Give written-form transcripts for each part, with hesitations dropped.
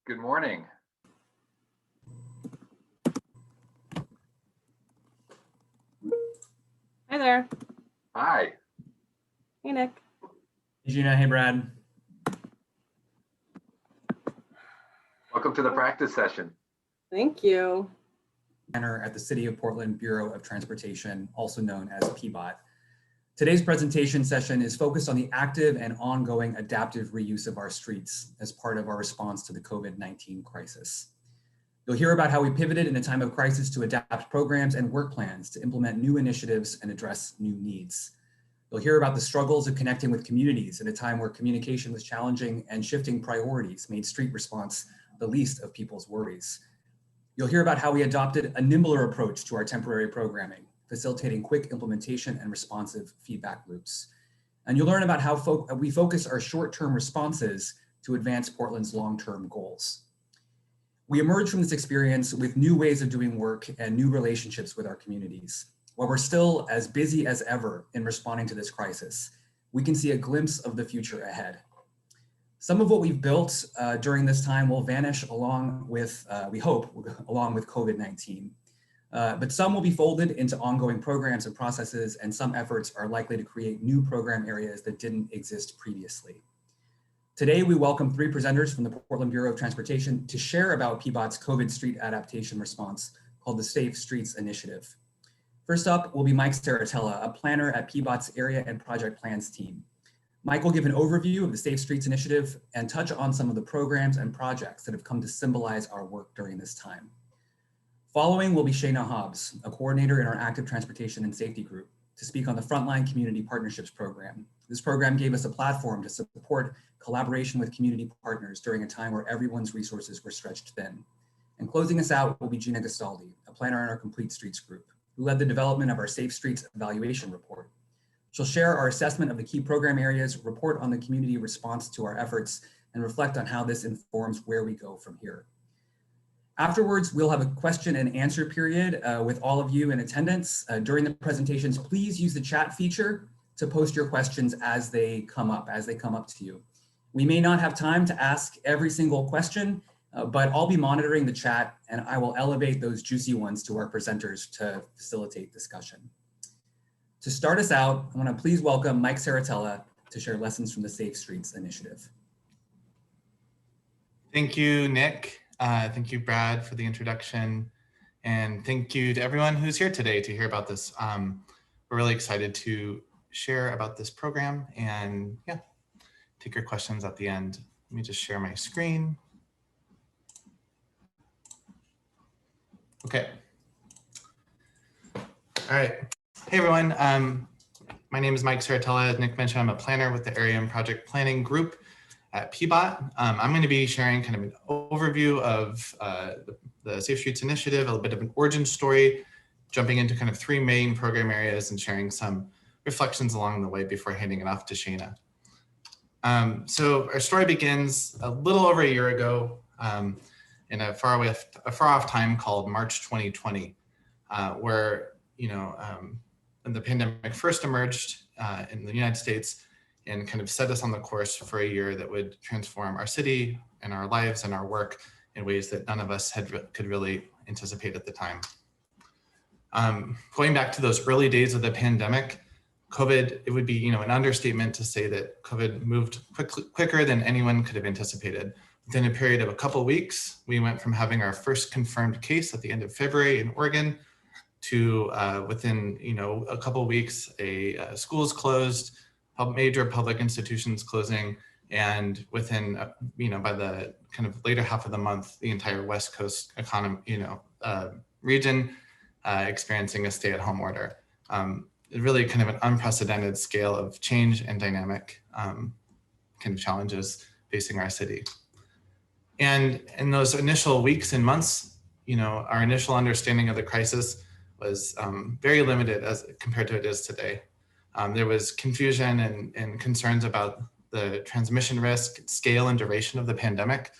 Good morning. Hi there. Hi. Hey, Nick. Hey, Gina. Hey, Brad. Welcome to the practice session. Thank you. At the City of Portland Bureau of Transportation, also known as PBOT. Today's presentation session is focused on the active and ongoing adaptive reuse of our streets as part of our response to the COVID-19 crisis. You'll hear about how we pivoted in a time of crisis to adapt programs and work plans to implement new initiatives and address new needs. You'll hear about the struggles of connecting with communities in a time where communication was challenging and shifting priorities made street response the least of people's worries. You'll hear about how we adopted a nimbler approach to our temporary programming, facilitating quick implementation and responsive feedback loops. And you'll learn about how we focus our short-term responses to advance Portland's long-term goals. We emerged from this experience with new ways of doing work and new relationships with our communities. While we're still as busy as ever in responding to this crisis, we can see a glimpse of the future ahead. Some of what we've built during this time will vanish along with, we hope, along with COVID-19. But some will be folded into ongoing programs and processes, and some efforts are likely to create new program areas that didn't exist previously. Today, we welcome three presenters from the Portland Bureau of Transportation to share about PBOT's COVID street adaptation response called the Safe Streets Initiative. First up will be Mike Serritella, a planner at PBOT's Area and Project Plans team. Mike will give an overview of the Safe Streets Initiative and touch on some of the programs and projects that have come to symbolize our work during this time. Following will be Shaina Hobbs, a coordinator in our Active Transportation and Safety Group, to speak on the Frontline Community Partnerships Program. This program gave us a platform to support collaboration with community partners during a time where everyone's resources were stretched thin. And closing us out will be Gena Gastaldi, a planner in our Complete Streets Group, who led the development of our Safe Streets Evaluation Report. She'll share our assessment of the key program areas, report on the community response to our efforts, and reflect on how this informs where we go from here. Afterwards, we'll have a question and answer period with all of you in attendance. During the presentations, please use the chat feature to post your questions as they come up to you. We may not have time to ask every single question, but I'll be monitoring the chat and I will elevate those juicy ones to our presenters to facilitate discussion. To start us out, I want to please welcome Mike Serritella to share lessons from the Safe Streets Initiative. Thank you, Nick. Thank you, Brad, for the introduction. And thank you to everyone who's here today to hear about this. We're really excited to share about this program and take your questions at the end. Let me just share my screen. Okay. All right. Hey everyone, my name is Mike Serritella. As Nick mentioned, I'm a planner with the Area and Project Planning Group at PBOT. I'm going to be sharing kind of an overview of the Safe Streets Initiative, a little bit of an origin story, jumping into kind of three main program areas and sharing some reflections along the way before handing it off to Shaina. So our story begins a little over a year ago in a far off time called March 2020, where when the pandemic first emerged in the United States and kind of set us on the course for a year that would transform our city and our lives and our work in ways that none of us could really anticipate at the time. Going back to those early days of the pandemic, COVID, it would be an understatement to say that COVID moved quicker than anyone could have anticipated. Within a period of a couple of weeks, we went from having our first confirmed case at the end of February in Oregon to within a couple of weeks, schools closed, major public institutions closing, and within by the kind of later half of the month, the entire West Coast economy region experiencing a stay-at-home order. Really kind of an unprecedented scale of change and dynamic kind of challenges facing our city. And in those initial weeks and months, our initial understanding of the crisis was very limited as compared to it is today. There was confusion and concerns about the transmission risk, scale, and duration of the pandemic.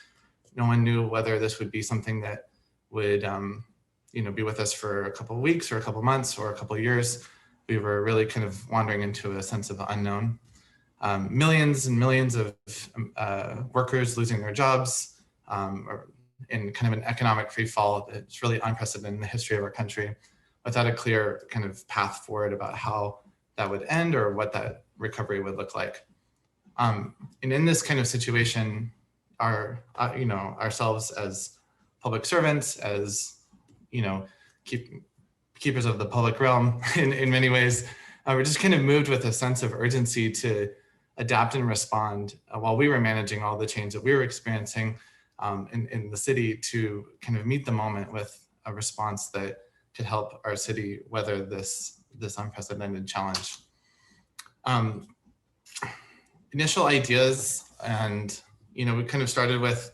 No one knew whether this would be something that would be with us for a couple of weeks or a couple of months or a couple of years. We were really kind of wandering into a sense of the unknown. Millions and millions of workers losing their jobs, or in kind of an economic free fall that's really unprecedented in the history of our country, without a clear kind of path forward about how that would end or what that recovery would look like. And in this kind of situation, ourselves as public servants, as keepers of the public realm in many ways, we're just kind of moved with a sense of urgency to adapt and respond while we were managing all the change that we were experiencing in the city, to kind of meet the moment with a response that could help our city weather this unprecedented challenge. Initial ideas, and we kind of started with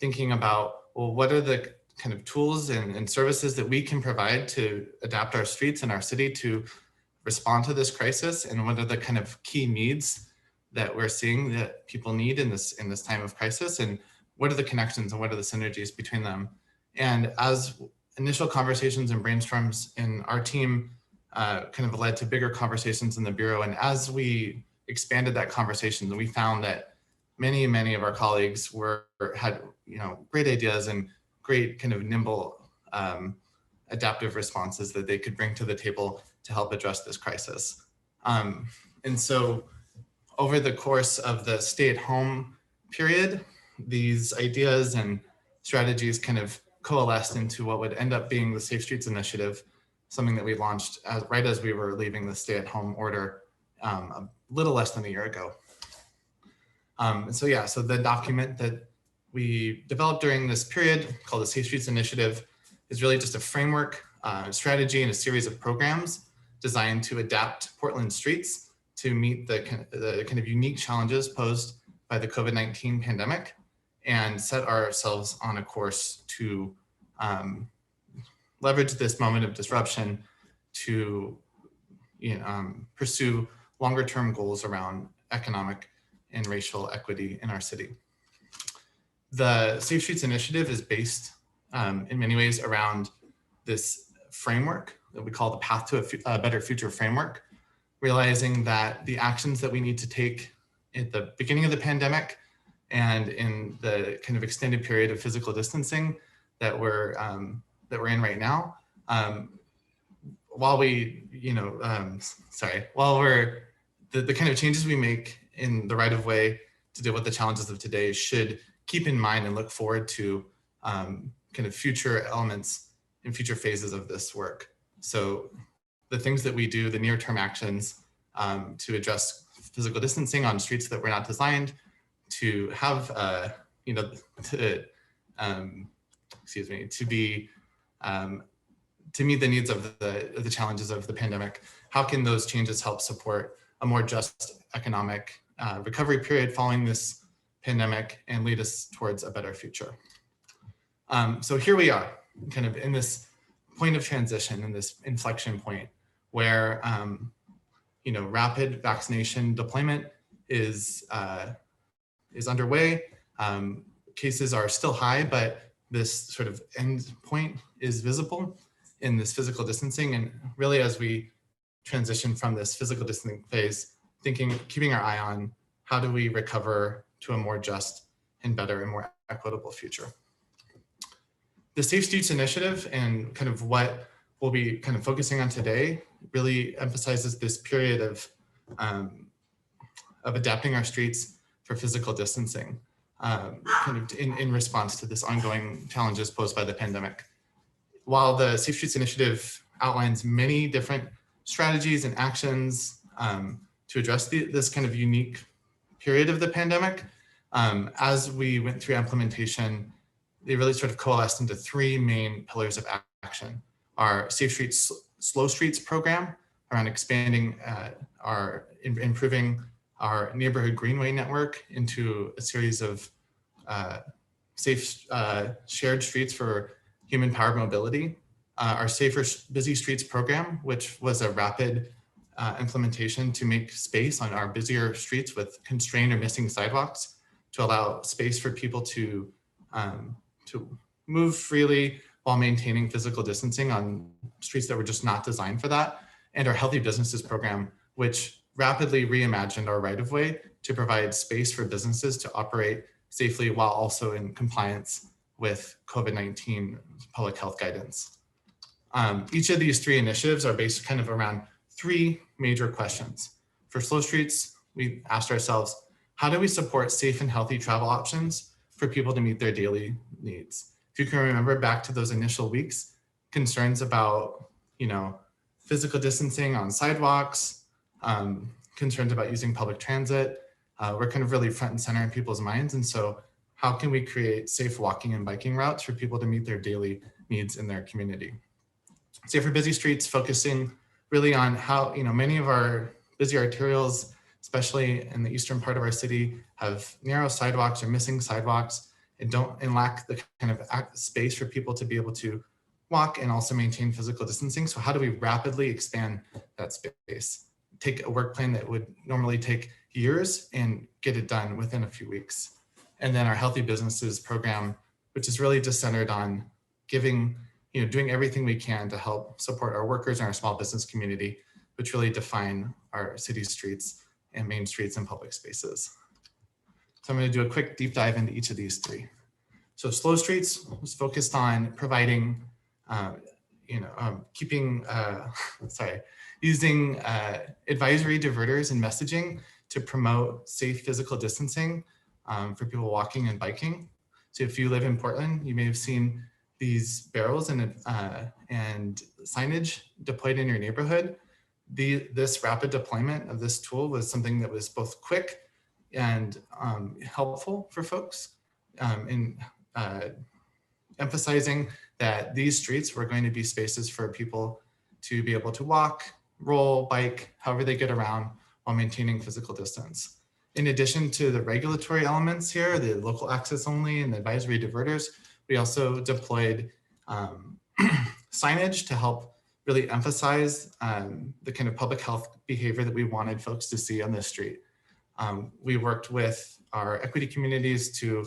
thinking about, well, what are the kind of tools and services that we can provide to adapt our streets and our city to respond to this crisis, and what are the kind of key needs that we're seeing that people need in this time of crisis, and what are the connections and what are the synergies between them. And as initial conversations and brainstorms in our team kind of led to bigger conversations in the Bureau, and as we expanded that conversation, we found that many of our colleagues had great ideas and great kind of nimble adaptive responses that they could bring to the table to help address this crisis. And so over the course of the stay-at-home period, these ideas and strategies kind of coalesced into what would end up being the Safe Streets Initiative, something that we launched right as we were leaving the stay-at-home order a little less than a year ago. So the document that we developed during this period, called the Safe Streets Initiative, is really just a framework, strategy, and a series of programs designed to adapt Portland streets to meet the kind of unique challenges posed by the COVID-19 pandemic, and set ourselves on a course to leverage this moment of disruption to pursue longer-term goals around economic and racial equity in our city. The Safe Streets Initiative is based in many ways around this framework that we call the Path to a Better Future framework, realizing that the actions that we need to take at the beginning of the pandemic and in the kind of extended period of physical distancing that we're in right now, the kind of changes we make in the right of way to deal with the challenges of today should keep in mind and look forward to kind of future elements and future phases of this work. So the things that we do, the near-term actions to address physical distancing on streets that were not designed to have, to meet the needs of the challenges of the pandemic. How can those changes help support a more just economic recovery period following this pandemic and lead us towards a better future? So here we are, kind of in this point of transition, in this inflection point where rapid vaccination deployment is underway. Cases are still high, but this sort of end point is visible in this physical distancing. And really, as we transition from this physical distancing phase, keeping our eye on how do we recover to a more just and better and more equitable future. The Safe Streets Initiative and kind of what we'll be kind of focusing on today really emphasizes this period of adapting our streets for physical distancing, kind of in response to this ongoing challenges posed by the pandemic. While the Safe Streets Initiative outlines many different strategies and actions to address this kind of unique period of the pandemic, as we went through implementation, they really sort of coalesced into three main pillars of action. Our Safe Streets, Slow Streets program around expanding improving our neighborhood greenway network into a series of safe shared streets for human powered mobility. Our Safer Busy Streets program, which was a rapid implementation to make space on our busier streets with constrained or missing sidewalks to allow space for people to move freely while maintaining physical distancing on streets that were just not designed for that. And our Healthy Businesses program, which rapidly reimagined our right-of-way to provide space for businesses to operate safely while also in compliance with COVID-19 public health guidance. Each of these 3 initiatives are based kind of around 3 major questions. For slow streets, we asked ourselves, how do we support safe and healthy travel options for people to meet their daily needs? If you can remember back to those initial weeks, concerns about, physical distancing on sidewalks, concerns about using public transit, were kind of really front and center in people's minds. And so how can we create safe walking and biking routes for people to meet their daily needs in their community? Safer busy streets, focusing really on how, many of our busy arterials, especially in the eastern part of our city, have narrow sidewalks or missing sidewalks and lack the kind of space for people to be able to walk and also maintain physical distancing. So how do we rapidly expand that space? Take a work plan that would normally take years and get it done within a few weeks. And then our Healthy Businesses program, which is really just centered on giving, doing everything we can to help support our workers and our small business community, which really define our city streets and main streets and public spaces. So I'm going to do a quick deep dive into each of these 3. So slow streets was focused on providing, using advisory diverters and messaging to promote safe physical distancing for people walking and biking. So if you live in Portland, you may have seen these barrels and signage deployed in your neighborhood. This rapid deployment of this tool was something that was both quick and helpful for folks in emphasizing that these streets were going to be spaces for people to be able to walk, roll, bike, however they get around while maintaining physical distance. In addition to the regulatory elements here, the local access only and the advisory diverters, we also deployed signage to help really emphasize the kind of public health behavior that we wanted folks to see on this street. We worked with our equity communities to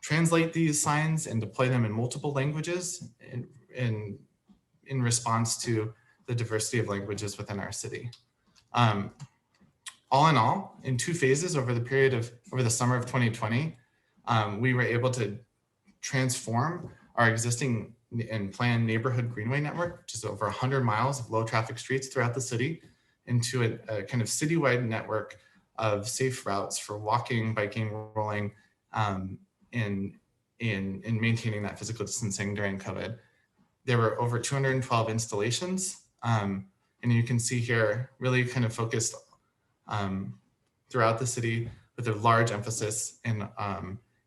translate these signs and deploy them in multiple languages in response to the diversity of languages within our city. All in all, in 2 phases over the summer of 2020, we were able to transform our existing and planned neighborhood greenway network, which is over 100 miles of low traffic streets throughout the city, into a kind of citywide network of safe routes for walking, biking, rolling, in maintaining that physical distancing during COVID. There were over 212 installations, and you can see here really kind of focused throughout the city with a large emphasis in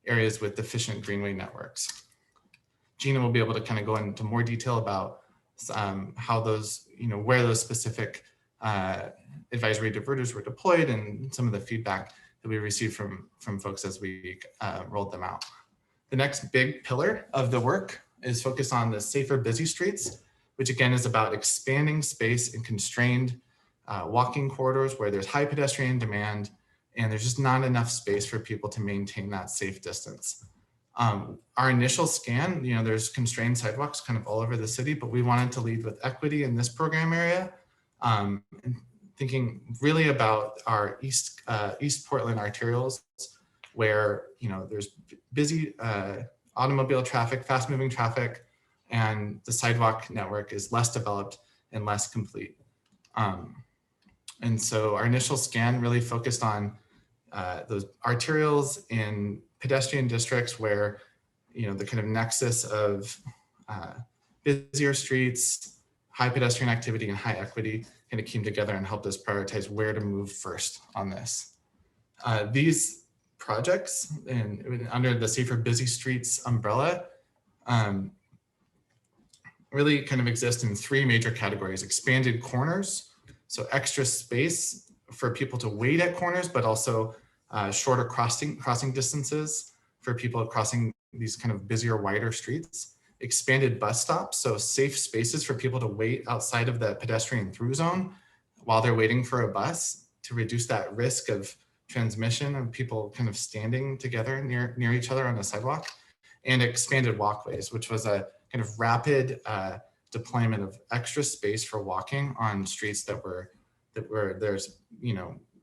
areas with deficient greenway networks. Gina will be able to kind of go into more detail about how those, where those specific advisory diverters were deployed and some of the feedback that we received from folks as we rolled them out. The next big pillar of the work is focused on the safer busy streets, which again is about expanding space in constrained walking corridors where there's high pedestrian demand and there's just not enough space for people to maintain that safe distance. Our initial scan, there's constrained sidewalks kind of all over the city, but we wanted to lead with equity in this program area, and thinking really about our East Portland arterials, where there's busy automobile traffic, fast moving traffic, and the sidewalk network is less developed and less complete. And so our initial scan really focused on those arterials in pedestrian districts where, the kind of nexus of busier streets, high pedestrian activity and high equity kind of came together and helped us prioritize where to move first on this. These projects under the Safer Busy Streets umbrella really kind of exist in 3 major categories: expanded corners, so extra space for people to wait at corners, but also shorter crossing distances for people crossing these kind of busier, wider streets. Expanded bus stops, so safe spaces for people to wait outside of the pedestrian through zone while they're waiting for a bus to reduce that risk of transmission of people kind of standing together near each other on the sidewalk. And expanded walkways, which was a kind of rapid deployment of extra space for walking on streets that were there's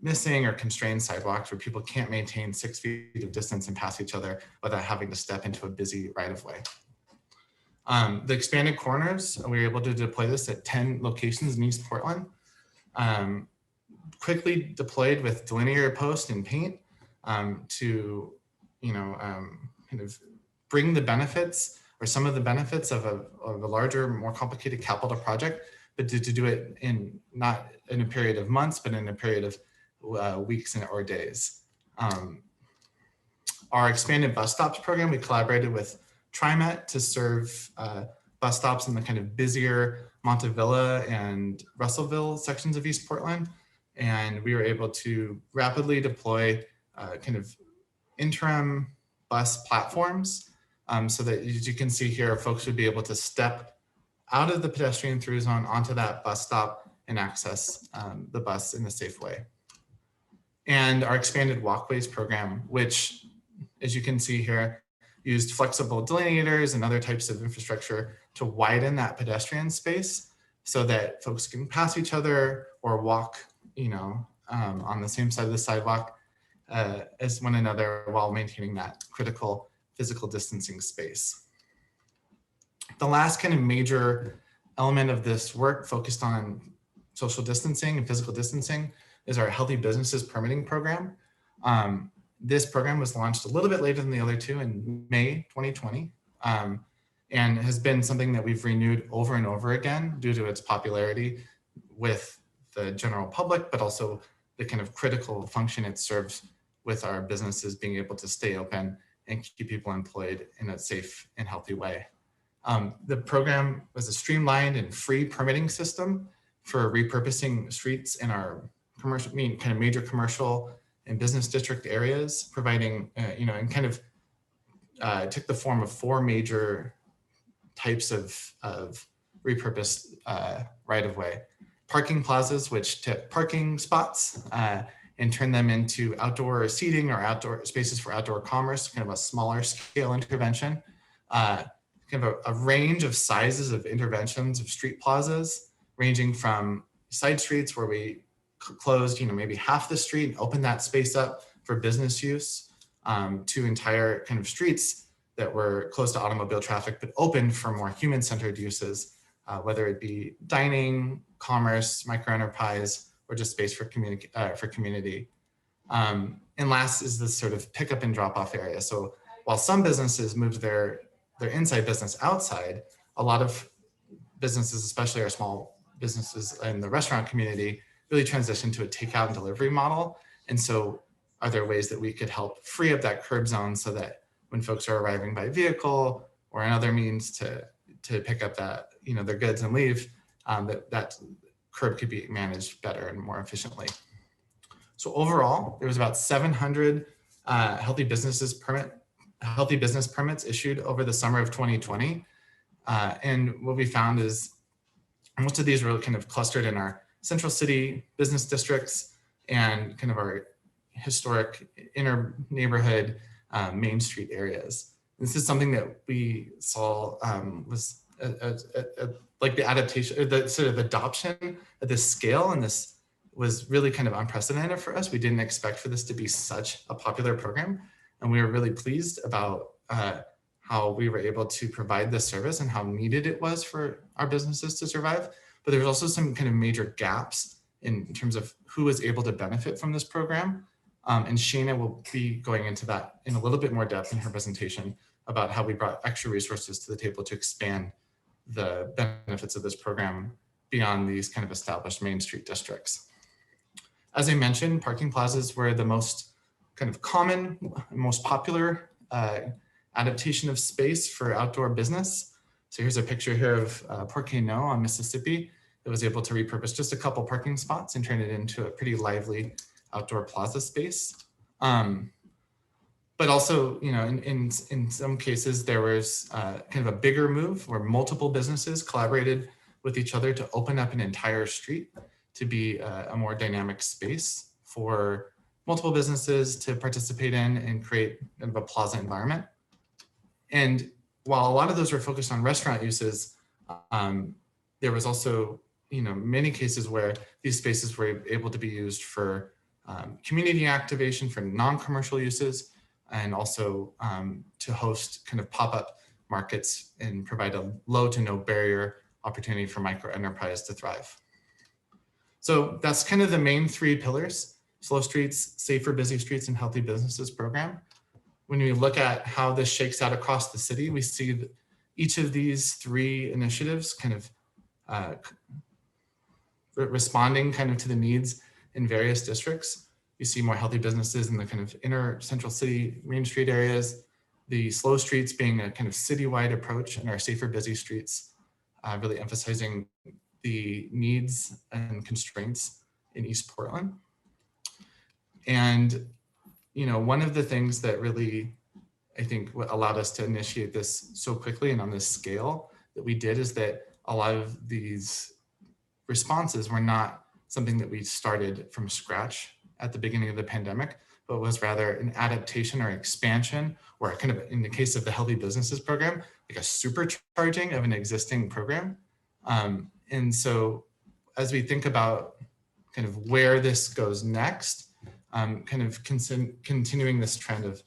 missing or constrained sidewalks where people can't maintain 6 feet of distance and pass each other without having to step into a busy right-of-way. The expanded corners, we were able to deploy this at 10 locations in East Portland. Quickly deployed with delineator post and paint to, kind of bring the benefits or some of the benefits of a larger, more complicated capital project, but to do it in not in a period of months, but in a period of weeks or days. Our expanded bus stops program, we collaborated with TriMet to serve bus stops in the kind of busier Montevilla and Russellville sections of East Portland. And we were able to rapidly deploy kind of interim bus platforms so that, as you can see here, folks would be able to step out of the pedestrian through zone onto that bus stop and access the bus in a safe way. And our expanded walkways program, which, as you can see here, used flexible delineators and other types of infrastructure to widen that pedestrian space so that folks can pass each other or walk, on the same side of the sidewalk as one another while maintaining that critical physical distancing space. The last kind of major element of this work focused on social distancing and physical distancing is our Healthy Businesses Permitting Program. This program was launched a little bit later than the other two in May 2020 and has been something that we've renewed over and over again due to its popularity with the general public, but also the kind of critical function it serves with our businesses being able to stay open and keep people employed in a safe and healthy way. The program was a streamlined and free permitting system for repurposing streets in our commercial, kind of major commercial and business district areas, providing, and kind of took the form of 4 major types of repurposed right-of-way. Parking plazas, which took parking spots and turned them into outdoor seating or outdoor spaces for outdoor commerce, kind of a smaller scale intervention. Kind of a range of sizes of interventions of street plazas, ranging from side streets where we closed, maybe half the street and opened that space up for business use, to entire kind of streets that were closed to automobile traffic, but open for more human-centered uses, whether it be dining, commerce, microenterprise, or just space for community. And last is this sort of pickup and drop-off area. So while some businesses moved their inside business outside, a lot of businesses, especially our small businesses in the restaurant community, really transitioned to a takeout and delivery model. And so are there ways that we could help free up that curb zone so that when folks are arriving by vehicle or in other means to pick up that, their goods and leave, that curb could be managed better and more efficiently. So overall, there was about 700 healthy business permits issued over the summer of 2020. And what we found is most of these were kind of clustered in our central city business districts and kind of our historic inner neighborhood Main Street areas. This is something that we saw was like the adaptation, or the sort of adoption at this scale, and this was really kind of unprecedented for us. We didn't expect for this to be such a popular program, and we were really pleased about how we were able to provide this service and how needed it was for our businesses to survive. But there's also some kind of major gaps in terms of who was able to benefit from this program. And Shaina will be going into that in a little bit more depth in her presentation about how we brought extra resources to the table to expand the benefits of this program beyond these kind of established Main Street districts. As I mentioned, parking plazas were the most kind of common, most popular adaptation of space for outdoor business. So here's a picture here of Parque No on Mississippi that was able to repurpose just a couple parking spots and turn it into a pretty lively outdoor plaza space. But also, in some cases, there was kind of a bigger move where multiple businesses collaborated with each other to open up an entire street to be a more dynamic space for multiple businesses to participate in and create kind of a plaza environment. And while a lot of those were focused on restaurant uses, there was also, many cases where these spaces were able to be used for community activation for non-commercial uses, and also to host kind of pop-up markets and provide a low to no barrier opportunity for micro enterprise to thrive. So that's kind of the main 3 pillars: slow streets, safer busy streets, and healthy businesses program. When we look at how this shakes out across the city, we see that each of these 3 initiatives kind of responding kind of to the needs in various districts. You see more healthy businesses in the kind of inner central city, Main Street areas, the slow streets being a kind of citywide approach, and our safer busy streets really emphasizing the needs and constraints in East Portland. And, you know, one of the things that really, I think, what allowed us to initiate this so quickly and on this scale that we did is that a lot of these responses were not something that we started from scratch at the beginning of the pandemic, but was rather an adaptation or expansion, or kind of, in the case of the Healthy Businesses program, like a supercharging of an existing program. And so as we think about kind of where this goes next, kind of continuing this trend of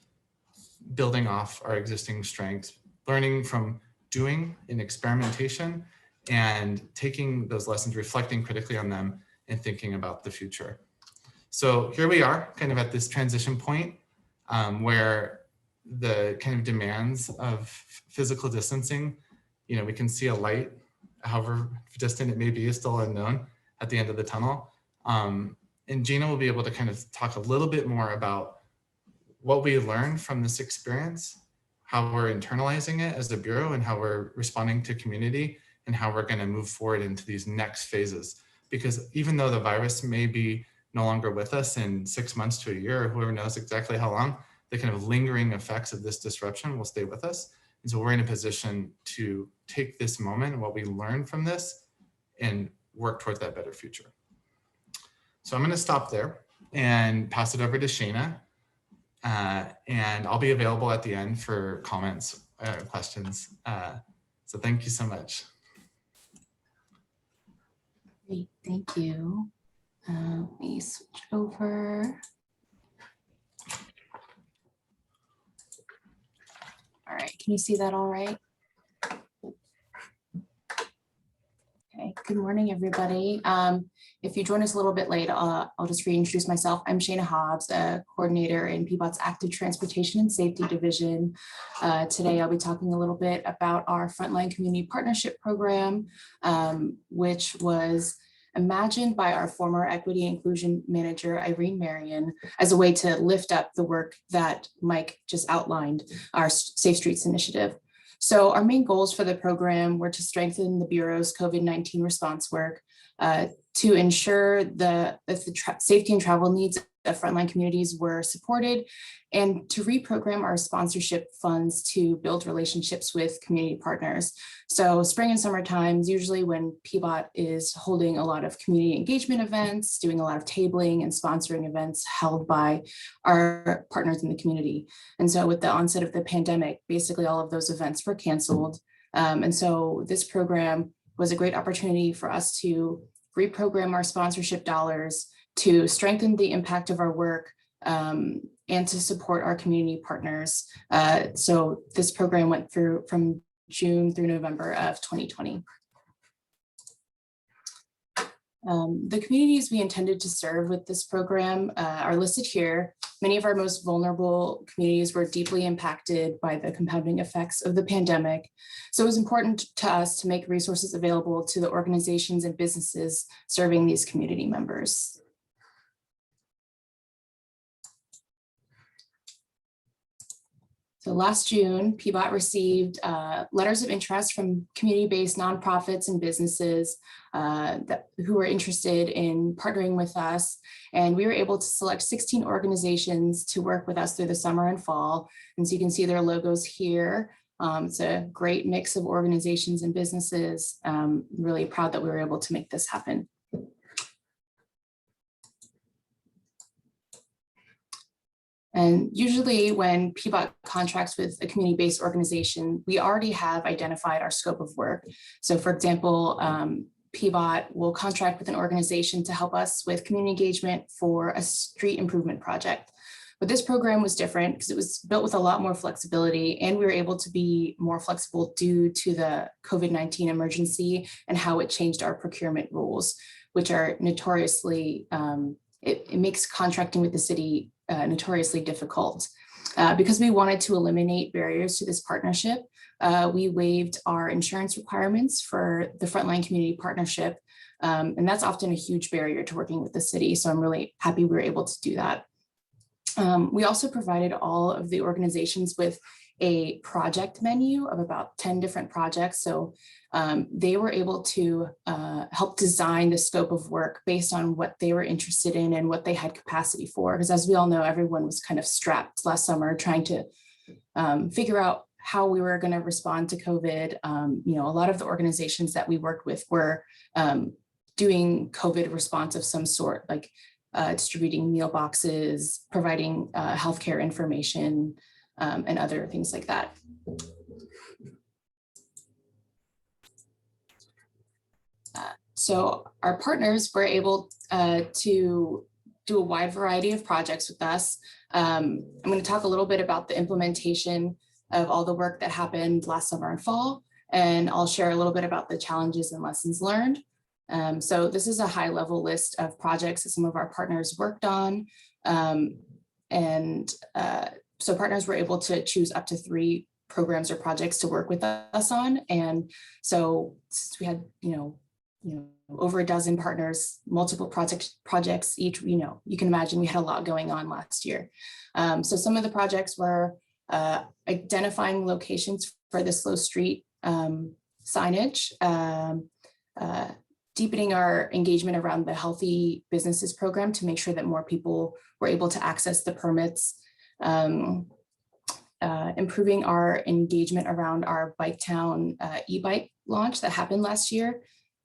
building off our existing strengths, learning from doing in experimentation, and taking those lessons, reflecting critically on them, and thinking about the future. So here we are kind of at this transition point where the kind of demands of physical distancing, you know, we can see a light, however distant it may be, is still unknown at the end of the tunnel. And Gena will be able to kind of talk a little bit more about what we learned from this experience, how we're internalizing it as a bureau, and how we're responding to community, and how we're going to move forward into these next phases. Because even though the virus may be no longer with us in 6 months to a year, or whoever knows exactly how long, the kind of lingering effects of this disruption will stay with us. And so we're in a position to take this moment and what we learned from this and work towards that better future. So I'm going to stop there and pass it over to Shaina. And I'll be available at the end for comments, questions. So thank you so much. Great, thank you. Let me switch over. All right, can you see that all right? Okay, good morning, everybody. If you join us a little bit late, I'll just reintroduce myself. I'm Shaina Hobbs, a coordinator in PBOT's Active Transportation and Safety Division. Today, I'll be talking a little bit about our Frontline Community Partnership Program, which was imagined by our former Equity Inclusion Manager, Irene Marion, as a way to lift up the work that Mike just outlined, our Safe Streets initiative. So our main goals for the program were to strengthen the Bureau's COVID-19 response work, to ensure that the safety and travel needs of frontline communities were supported, and to reprogram our sponsorship funds to build relationships with community partners. So spring and summer times, usually when PBOT is holding a lot of community engagement events, doing a lot of tabling and sponsoring events held by our partners in the community. And so with the onset of the pandemic, basically all of those events were canceled. And so this program was a great opportunity for us to reprogram our sponsorship dollars to strengthen the impact of our work, and to support our community partners. So this program went through from June through November of 2020. The communities we intended to serve with this program are listed here. Many of our most vulnerable communities were deeply impacted by the compounding effects of the pandemic. So it was important to us to make resources available to the organizations and businesses serving these community members. So last June, PBOT received letters of interest from community-based nonprofits and businesses who were interested in partnering with us. And we were able to select 16 organizations to work with us through the summer and fall. And so you can see their logos here. It's a great mix of organizations and businesses. Really proud that we were able to make this happen. And usually when PBOT contracts with a community-based organization, we already have identified our scope of work. So for example, PBOT will contract with an organization to help us with community engagement for a street improvement project. But this program was different because it was built with a lot more flexibility, and we were able to be more flexible due to the COVID-19 emergency and how it changed our procurement rules, which are notoriously, it makes contracting with the city notoriously difficult. Because we wanted to eliminate barriers to this partnership, we waived our insurance requirements for the Frontline Community Partnership. And that's often a huge barrier to working with the city. So I'm really happy we were able to do that. We also provided all of the organizations with a project menu of about 10 different projects. So they were able to help design the scope of work based on what they were interested in and what they had capacity for. Because as we all know, everyone was kind of strapped last summer trying to figure out how we were going to respond to COVID. You know, a lot of the organizations that we worked with were doing COVID response of some sort, like distributing meal boxes, providing healthcare information, and other things like that. So our partners were able to do a wide variety of projects with us. I'm going to talk a little bit about the implementation of all the work that happened last summer and fall, and I'll share a little bit about the challenges and lessons learned. So this is a high-level list of projects that some of our partners worked on. So partners were able to choose up to 3 programs or projects to work with us on. And so since we had, over a dozen partners, multiple projects each, you can imagine we had a lot going on last year. So some of the projects were identifying locations for the slow street signage, deepening our engagement around the Healthy Businesses program to make sure that more people were able to access the permits, improving our engagement around our Biketown e-bike launch that happened last year,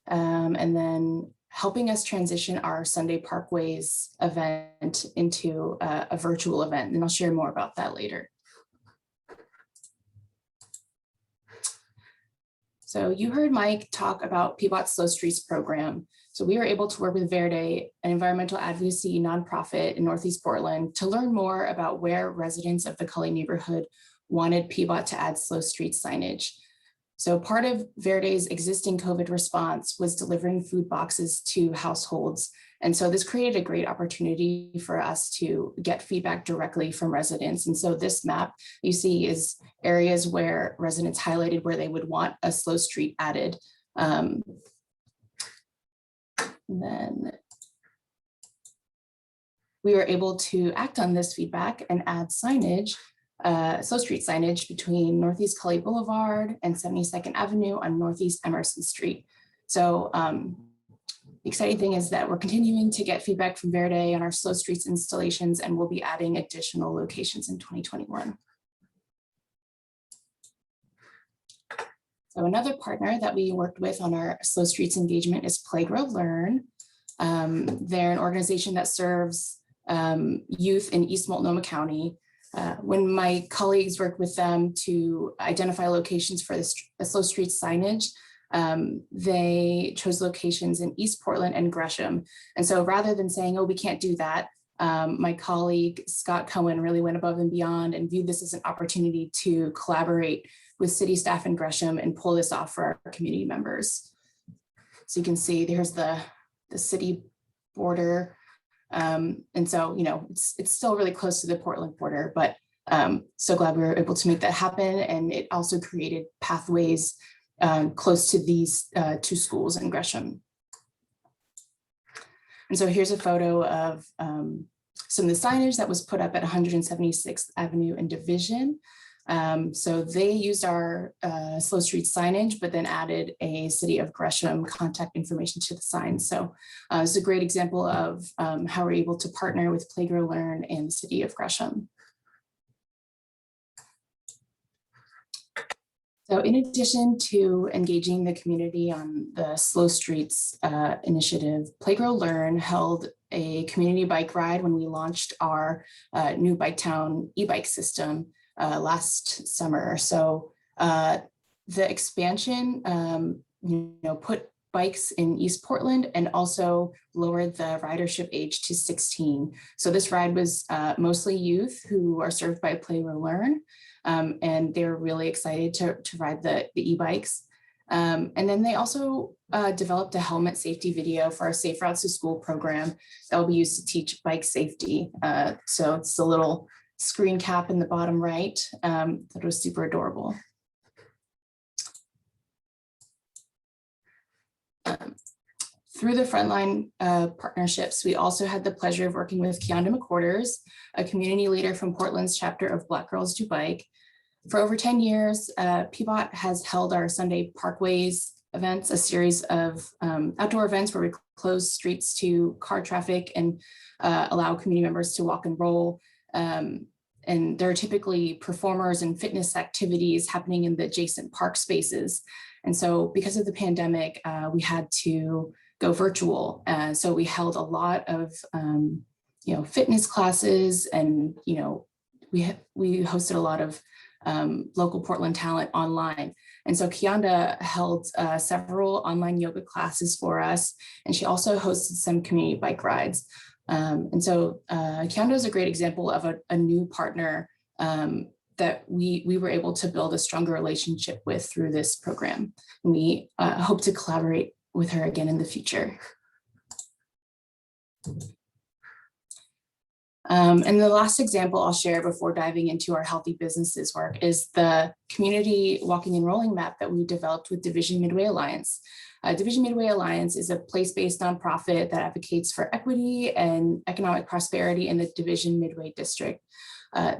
and then helping us transition our Sunday Parkways event into a virtual event. And I'll share more about that later. So you heard Mike talk about PBOT's Slow Streets program. So we were able to work with Verde, an environmental advocacy nonprofit in Northeast Portland, to learn more about where residents of the Cully neighborhood wanted PBOT to add slow street signage. So part of Verde's existing COVID response was delivering food boxes to households. And so this created a great opportunity for us to get feedback directly from residents. And so this map you see is areas where residents highlighted where they would want a slow street added. And then we were able to act on this feedback and add signage, slow street signage between Northeast Cully Boulevard and 72nd Avenue on Northeast Emerson Street. So the exciting thing is that we're continuing to get feedback from Verde on our slow streets installations, and we'll be adding additional locations in 2021. So another partner that we worked with on our slow streets engagement is Playgrow Learn. They're an organization that serves youth in East Multnomah County. When my colleagues worked with them to identify locations for the slow street signage, they chose locations in East Portland and Gresham. And so rather than saying, oh, we can't do that, my colleague Scott Cohen really went above and beyond and viewed this as an opportunity to collaborate with city staff in Gresham and pull this off for our community members. So you can see there's the city border. And so, it's still really close to the Portland border, but so glad we were able to make that happen. And it also created pathways close to these 2 schools in Gresham. And so here's a photo of some of the signage that was put up at 176th Avenue and Division. So they used our slow street signage, but then added a City of Gresham contact information to the sign. So it's a great example of how we're able to partner with Playgrow Learn and the City of Gresham. So in addition to engaging the community on the Slow Streets initiative, Playgrow Learn held a community bike ride when we launched our new Biketown e-bike system last summer. So the expansion, put bikes in East Portland and also lowered the ridership age to 16. So this ride was mostly youth who are served by Play or Learn, and they're really excited to ride the e-bikes. And then they also developed a helmet safety video for our Safe Routes to School program that will be used to teach bike safety. So it's a little screen cap in the bottom right that was super adorable. Through the Frontline partnerships, we also had the pleasure of working with Kianda McQuarters, a community leader from Portland's chapter of Black Girls Do Bike. For over 10 years, PBOT has held our Sunday Parkways events, a series of outdoor events where we close streets to car traffic and allow community members to walk and roll. And there are typically performers and fitness activities happening in the adjacent park spaces. And so because of the pandemic, we had to go virtual. So we held a lot of fitness classes, and we hosted a lot of local Portland talent online. And so Kianda held several online yoga classes for us, and she also hosted some community bike rides. And so Kianda is a great example of a new partner that we were able to build a stronger relationship with through this program. And we hope to collaborate with her again in the future. And the last example I'll share before diving into our healthy businesses work is the community walking and rolling map that we developed with Division Midway Alliance. Division Midway Alliance is a place-based nonprofit that advocates for equity and economic prosperity in the Division Midway district.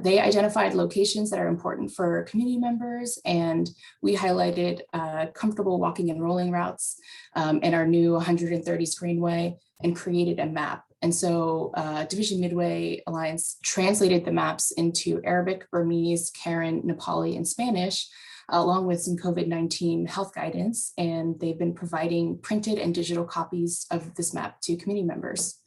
They identified locations that are important for community members, and we highlighted comfortable walking and rolling routes in our new 130 Greenway and created a map. And so Division Midway Alliance translated the maps into Arabic, Burmese, Karen, Nepali, and Spanish, along with some COVID-19 health guidance. And they've been providing printed and digital copies of this map to community members.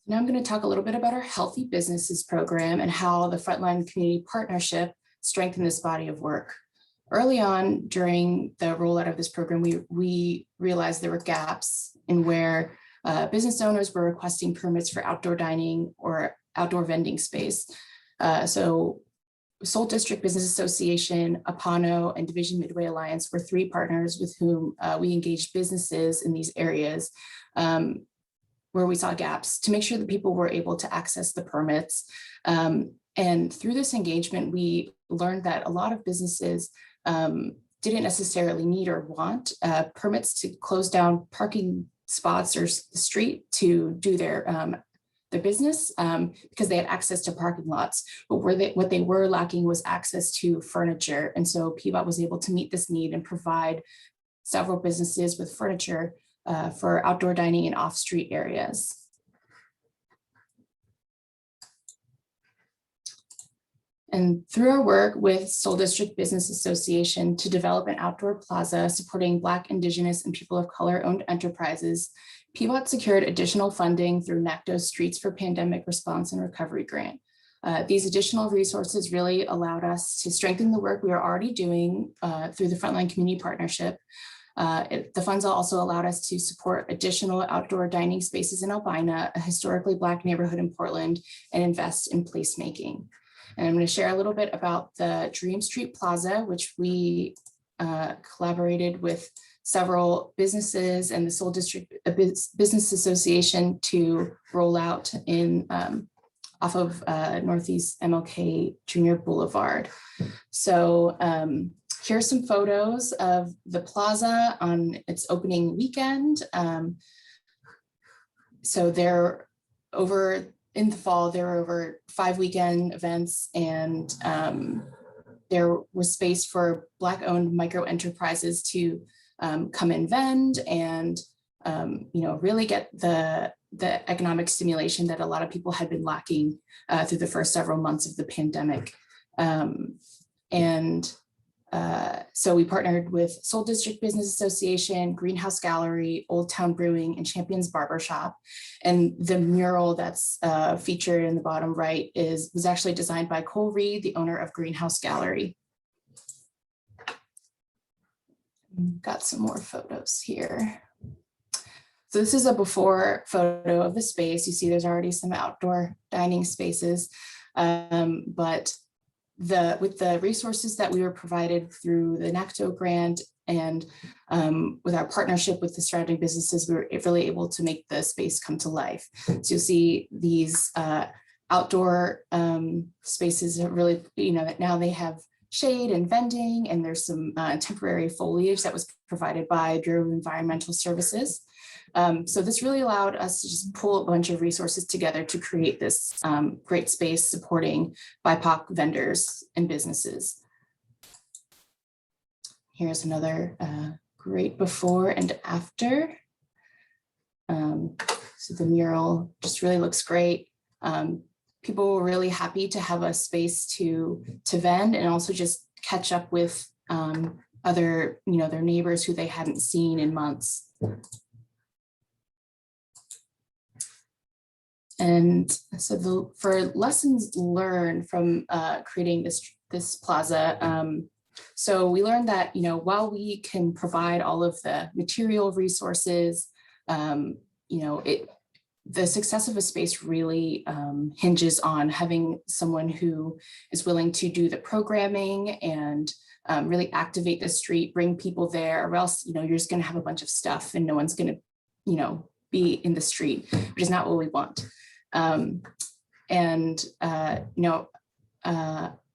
Now I'm going to talk a little bit about our Healthy Businesses program and how the Frontline Community Partnership strengthened this body of work. Early on during the rollout of this program, we realized there were gaps in where business owners were requesting permits for outdoor dining or outdoor vending space. So Seoul District Business Association, Apano, and Division Midway Alliance were three partners with whom we engaged businesses in these areas where we saw gaps to make sure that people were able to access the permits. And through this engagement, we learned that a lot of businesses didn't necessarily need or want permits to close down parking spots or the street to do their business because they had access to parking lots. But what they were lacking was access to furniture. And so PBOT was able to meet this need and provide several businesses with furniture for outdoor dining in off-street areas. And through our work with Seoul District Business Association to develop an outdoor plaza supporting Black, Indigenous, and people of color owned enterprises, PBOT secured additional funding through NACDO's Streets for Pandemic Response and Recovery Grant. These additional resources really allowed us to strengthen the work we are already doing through the Frontline Community Partnership. The funds also allowed us to support additional outdoor dining spaces in Albina, a historically Black neighborhood in Portland, and invest in placemaking. And I'm going to share a little bit about the Dream Street Plaza, which we collaborated with several businesses and the Seoul District Business Association to roll out in off of Northeast MLK Junior Boulevard. So here's some photos of the plaza on its opening weekend. So in the fall, there were over 5 weekend events, and there was space for Black-owned micro enterprises to come and vend and really get the economic stimulation that a lot of people had been lacking through the first several months of the pandemic. So we partnered with Seoul District Business Association, Greenhouse Gallery, Old Town Brewing, and Champions Barbershop. And the mural that's featured in the bottom right was actually designed by Cole Reed, the owner of Greenhouse Gallery. Got some more photos here. So this is a before photo of the space. You see there's already some outdoor dining spaces, but with the resources that we were provided through the NACTO grant and with our partnership with the surrounding businesses, we were really able to make the space come to life. So you'll see these outdoor spaces are really, now they have shade and vending, and there's some temporary foliage that was provided by Bureau of Environmental Services. So this really allowed us to just pull a bunch of resources together to create this great space supporting BIPOC vendors and businesses. Here's another great before and after. So the mural just really looks great. People were really happy to have a space to vend and also just catch up with other, their neighbors who they hadn't seen in months. And so for lessons learned from creating this plaza, so we learned that, while we can provide all of the material resources, the success of a space really hinges on having someone who is willing to do the programming and really activate the street, bring people there, or else, you're just going to have a bunch of stuff and no one's going to, be in the street, which is not what we want.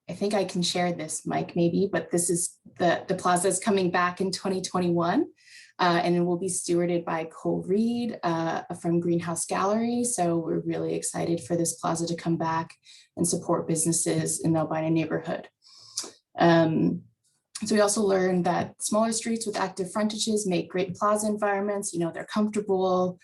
I think I can share this, Mike, maybe, but this is the plaza is coming back in 2021. And it will be stewarded by Cole Reed from Greenhouse Gallery. So we're really excited for this plaza to come back and support businesses in the Albina neighborhood. So we also learned that smaller streets with active frontages make great plaza environments. They're comfortable.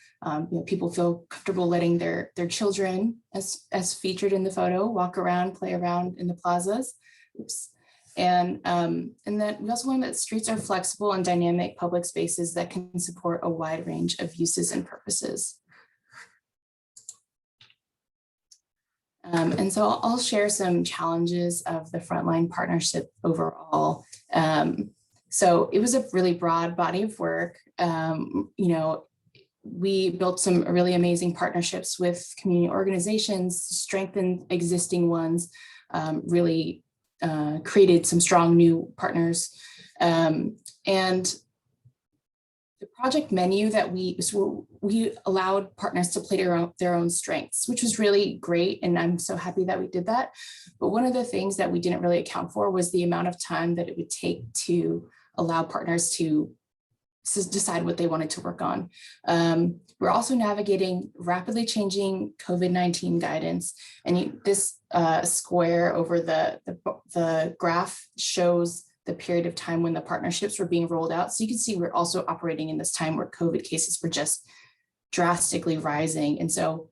People feel comfortable letting their children, as featured in the photo, walk around, play around in the plazas. Oops. And then we also learned that streets are flexible and dynamic public spaces that can support a wide range of uses and purposes. And so I'll share some challenges of the Frontline partnership overall. So it was a really broad body of work. We built some really amazing partnerships with community organizations, strengthened existing ones, really created some strong new partners. And the project menu that we allowed partners to play to their own strengths, which was really great. And I'm so happy that we did that. But one of the things that we didn't really account for was the amount of time that it would take to allow partners to decide what they wanted to work on. We're also navigating rapidly changing COVID-19 guidance. And this square over the graph shows the period of time when the partnerships were being rolled out. So you can see we're also operating in this time where COVID cases were just drastically rising. And so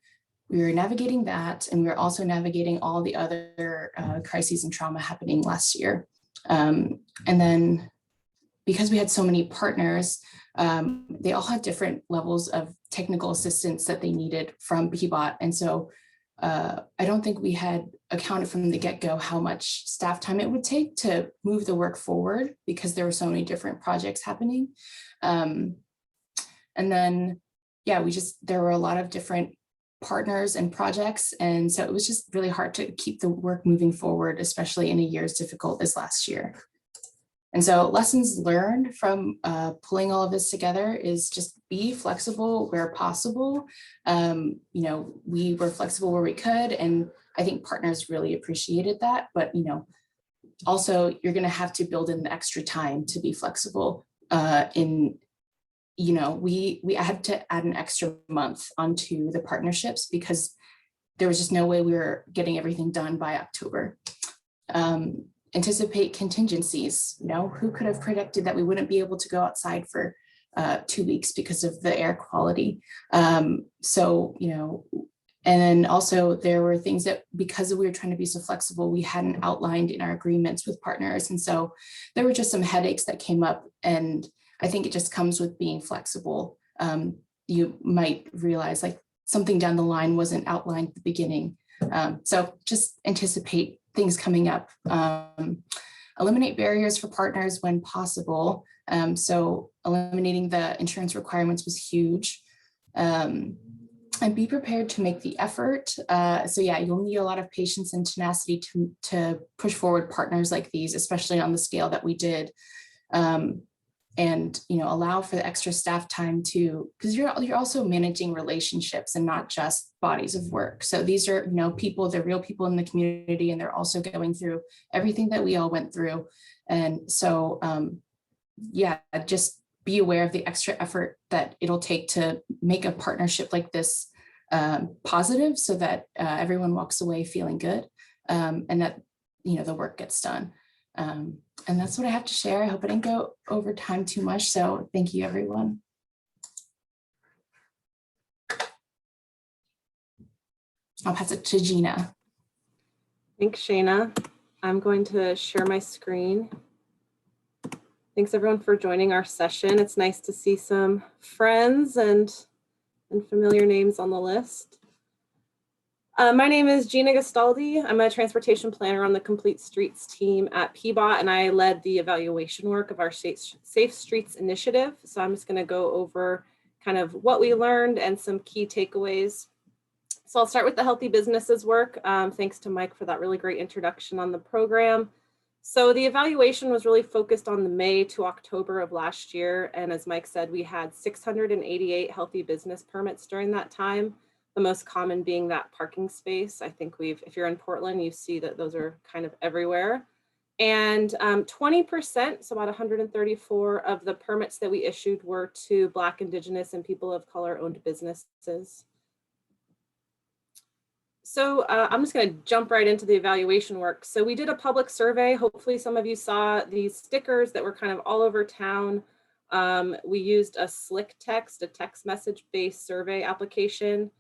we were navigating that, and we were also navigating all the other crises and trauma happening last year. And then because we had so many partners, they all had different levels of technical assistance that they needed from PBOT. And so I don't think we had accounted from the get-go how much staff time it would take to move the work forward because there were so many different projects happening. And then, yeah, there were a lot of different partners and projects. And so it was just really hard to keep the work moving forward, especially in a year as difficult as last year. And so lessons learned from pulling all of this together is just be flexible where possible. We were flexible where we could, and I think partners really appreciated that. But also you're going to have to build in the extra time to be flexible. We had to add an extra month onto the partnerships because there was just no way we were getting everything done by October. Anticipate contingencies. Who could have predicted that we wouldn't be able to go outside for 2 weeks because of the air quality? And then also there were things that because we were trying to be so flexible, we hadn't outlined in our agreements with partners. And so there were just some headaches that came up. And I think it just comes with being flexible. You might realize like something down the line wasn't outlined at the beginning. So just anticipate things coming up. eliminate barriers for partners when possible. So eliminating the insurance requirements was huge. And be prepared to make the effort. So yeah, you'll need a lot of patience and tenacity to push forward partners like these, especially on the scale that we did. And allow for the extra staff time to, because you're also managing relationships and not just bodies of work. So these are people, they're real people in the community, and they're also going through everything that we all went through. And so yeah, just be aware of the extra effort that it'll take to make a partnership like this positive, so that everyone walks away feeling good, and that the work gets done. And that's what I have to share. I hope I didn't go over time too much. So thank you, everyone. I'll pass it to Gina. Thanks, Shaina. I'm going to share my screen. Thanks everyone for joining our session. It's nice to see some friends and familiar names on the list. My name is Gena Gastaldi. I'm a transportation planner on the Complete Streets team at PBOT, and I led the evaluation work of our Safe Streets initiative. So I'm just going to go over kind of what we learned and some key takeaways. So I'll start with the Healthy Businesses work. Thanks to Mike for that really great introduction on the program. So the evaluation was really focused on the May to October of last year. And as Mike said, we had 688 healthy business permits during that time. The most common being that parking space. I think if you're in Portland, you see that those are kind of everywhere. And 20%, so about 134 of the permits that we issued were to Black, Indigenous, and people of color owned businesses. So I'm just going to jump right into the evaluation work. So we did a public survey. Hopefully some of you saw these stickers that were kind of all over town. We used a slick text, a text message based survey application.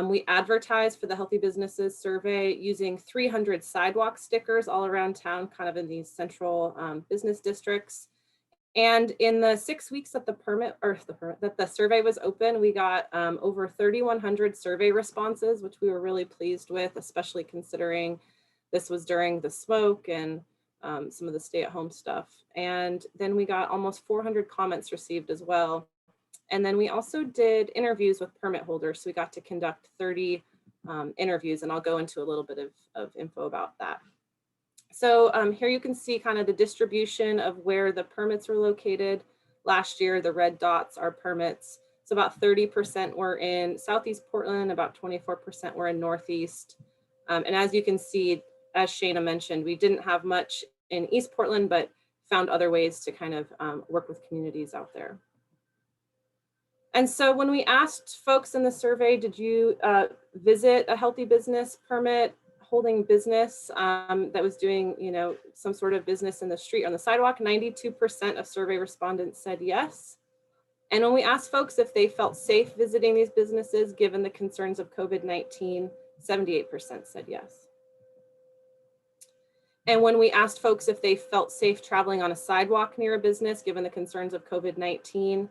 We advertised for the Healthy Businesses survey using 300 sidewalk stickers all around town, kind of in these central business districts. And in the 6 weeks that the survey was open, we got over 3,100 survey responses, which we were really pleased with, especially considering this was during the smoke and some of the stay-at-home stuff. And then we got almost 400 comments received as well. And then we also did interviews with permit holders. So we got to conduct 30 interviews, and I'll go into a little bit of info about that. So here you can see kind of the distribution of where the permits were located. Last year, the red dots are permits. So about 30% were in Southeast Portland, about 24% were in Northeast. And as you can see, as Shaina mentioned, we didn't have much in East Portland, but found other ways to kind of work with communities out there. And so when we asked folks in the survey, did you visit a healthy business permit holding business that was doing, some sort of business in the street or on the sidewalk, 92% of survey respondents said yes. And when we asked folks if they felt safe visiting these businesses, given the concerns of COVID-19, 78% said yes. And when we asked folks if they felt safe traveling on a sidewalk near a business, given the concerns of COVID-19,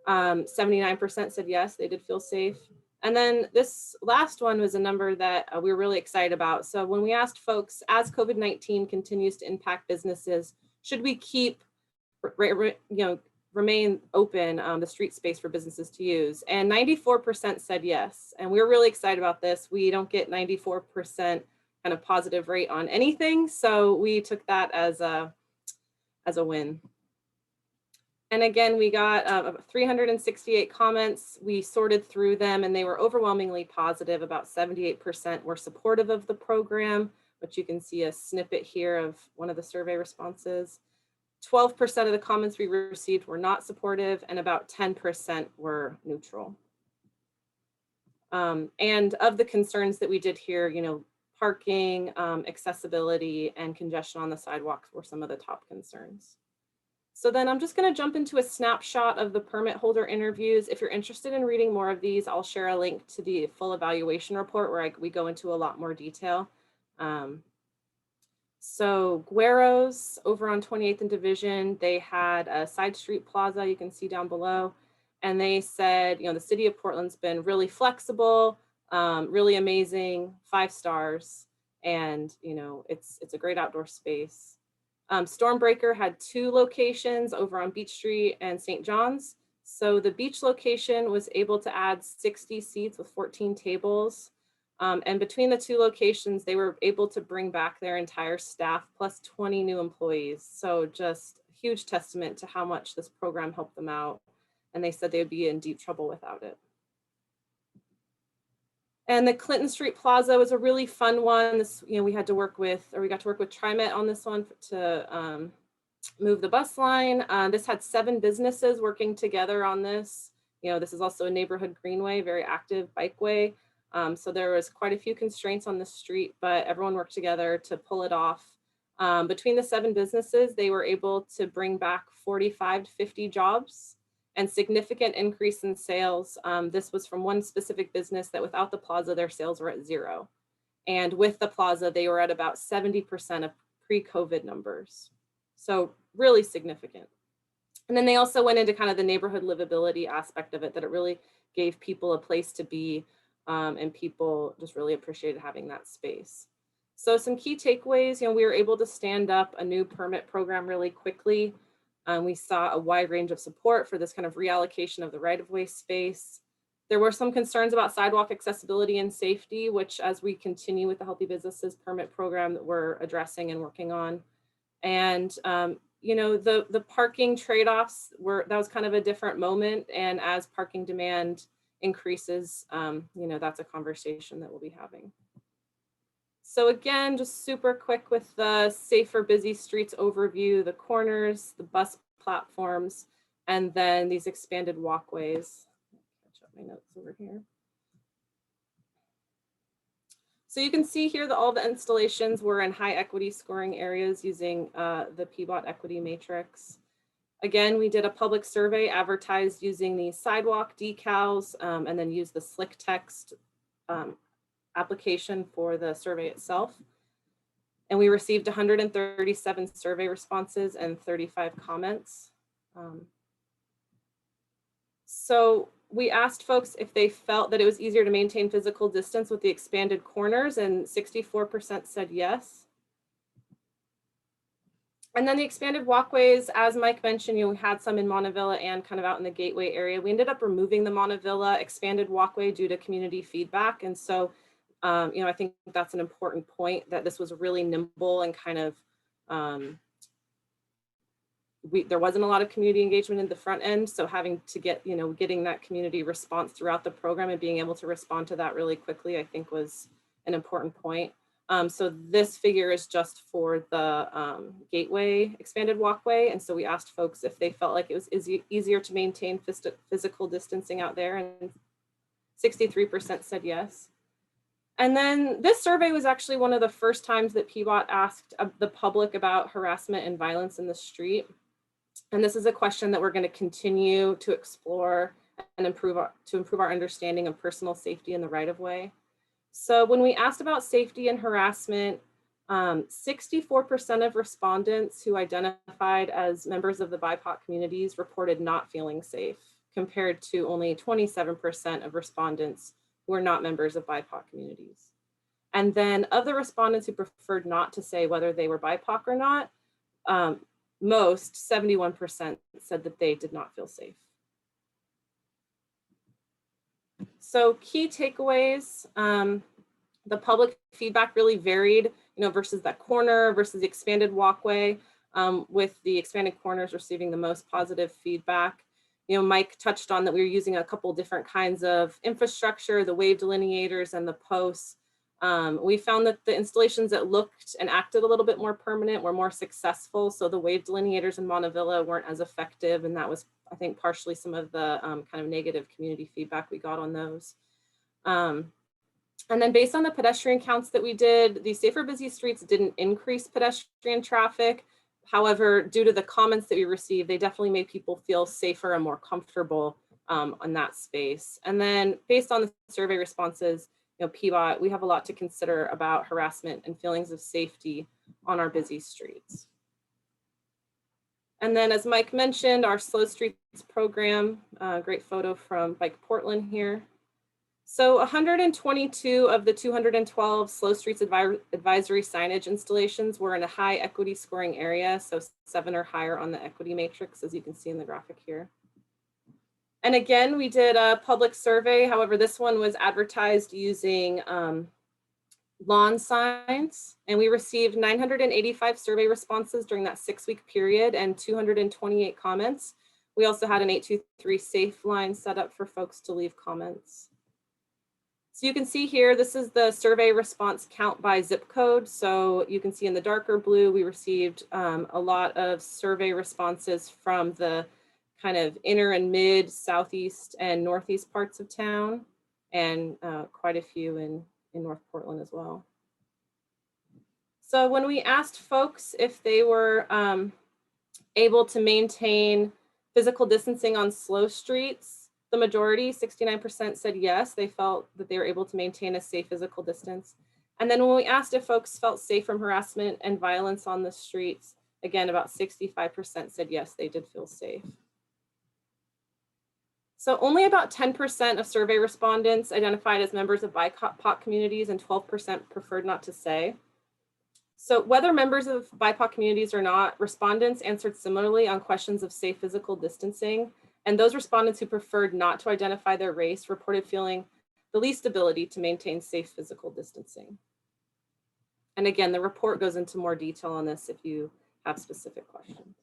79% said yes, they did feel safe. And then this last one was a number that we were really excited about. So when we asked folks, as COVID-19 continues to impact businesses, should we keep, remain open the street space for businesses to use? And 94% said yes. And we were really excited about this. We don't get 94% kind of positive rate on anything. So we took that as a win. And again, we got 368 comments. We sorted through them and they were overwhelmingly positive. About 78% were supportive of the program, which you can see a snippet here of one of the survey responses. 12% of the comments we received were not supportive and about 10% were neutral. And of the concerns that we did hear, parking, accessibility, and congestion on the sidewalks were some of the top concerns. So then I'm just going to jump into a snapshot of the permit holder interviews. If you're interested in reading more of these, I'll share a link to the full evaluation report where we go into a lot more detail. So Guero's over on 28th and Division, they had a side street plaza you can see down below. And they said, the city of Portland's been really flexible, really amazing, 5 stars. And, it's a great outdoor space. Stormbreaker had 2 locations over on Beach Street and St. John's. So the beach location was able to add 60 seats with 14 tables. And between the 2 locations, they were able to bring back their entire staff plus 20 new employees. So just huge testament to how much this program helped them out. And they said they would be in deep trouble without it. And the Clinton Street Plaza was a really fun one. This, we got to work with TriMet on this one to move the bus line. This had 7 businesses working together on this. This is also a neighborhood greenway, very active bikeway. So there was quite a few constraints on the street, but everyone worked together to pull it off. Between the 7 businesses, they were able to bring back 45 to 50 jobs and significant increase in sales. This was from one specific business that without the plaza, their sales were at 0. And with the plaza, they were at about 70% of pre-COVID numbers. So really significant. And then they also went into kind of the neighborhood livability aspect of it, that it really gave people a place to be, and people just really appreciated having that space. So some key takeaways, we were able to stand up a new permit program really quickly. We saw a wide range of support for this kind of reallocation of the right-of-way space. There were some concerns about sidewalk accessibility and safety, which as we continue with the Healthy Businesses permit program that we're addressing and working on. And the parking trade-offs that was kind of a different moment. And as parking demand increases, that's a conversation that we'll be having. So again, just super quick with the safer busy streets overview, the corners, the bus platforms, and then these expanded walkways. Catch up my notes over here. So you can see here that all the installations were in high equity scoring areas using the PBOT equity matrix. Again, we did a public survey advertised using the sidewalk decals and then used the slick text application for the survey itself. And we received 137 survey responses and 35 comments. So we asked folks if they felt that it was easier to maintain physical distance with the expanded corners, and 64% said yes. And then the expanded walkways, as Mike mentioned, we had some in Montavilla and kind of out in the Gateway area. We ended up removing the Montavilla expanded walkway due to community feedback. And so, I think that's an important point, that this was really nimble and kind of, there wasn't a lot of community engagement in the front end. So having to get, getting that community response throughout the program and being able to respond to that really quickly, I think was an important point. So this figure is just for the Gateway expanded walkway. And so we asked folks if they felt like it was easier to maintain physical distancing out there, and 63% said yes. And then this survey was actually one of the first times that PBOT asked the public about harassment and violence in the street. And this is a question that we're going to continue to explore and improve our understanding of personal safety in the right-of-way. So when we asked about safety and harassment, 64% of respondents who identified as members of the BIPOC communities reported not feeling safe, compared to only 27% of respondents who are not members of BIPOC communities. And then of the respondents who preferred not to say whether they were BIPOC or not, most, 71%, said that they did not feel safe. So key takeaways, the public feedback really varied, versus that corner versus the expanded walkway, with the expanded corners receiving the most positive feedback. Mike touched on that we were using a couple different kinds of infrastructure, the wave delineators and the posts. We found that the installations that looked and acted a little bit more permanent were more successful. So the wave delineators in Montavilla weren't as effective. And that was, I think, partially some of the kind of negative community feedback we got on those. And then based on the pedestrian counts that we did, the safer busy streets didn't increase pedestrian traffic. However, due to the comments that we received, they definitely made people feel safer and more comfortable on that space. And then based on the survey responses, PBOT, we have a lot to consider about harassment and feelings of safety on our busy streets. And then as Mike mentioned, our Slow Streets program, great photo from Bike Portland here. So 122 of the 212 slow streets advisory signage installations were in a high equity scoring area, so 7 or higher on the equity matrix, as you can see in the graphic here. And again, we did a public survey. However, this one was advertised using lawn signs, and we received 985 survey responses during that 6-week period and 228 comments. We also had an 823 safe line set up for folks to leave comments. So you can see here, this is the survey response count by zip code. So you can see in the darker blue, we received a lot of survey responses from the kind of inner and mid, southeast and northeast parts of town, and quite a few in North Portland as well. So when we asked folks if they were able to maintain physical distancing on slow streets, the majority, 69%, said yes, they felt that they were able to maintain a safe physical distance. And then when we asked if folks felt safe from harassment and violence on the streets, again, about 65% said yes, they did feel safe. So only about 10% of survey respondents identified as members of BIPOC communities, and 12% preferred not to say. So whether members of BIPOC communities or not, respondents answered similarly on questions of safe physical distancing. And those respondents who preferred not to identify their race reported feeling the least ability to maintain safe physical distancing. And again, the report goes into more detail on this if you have specific questions.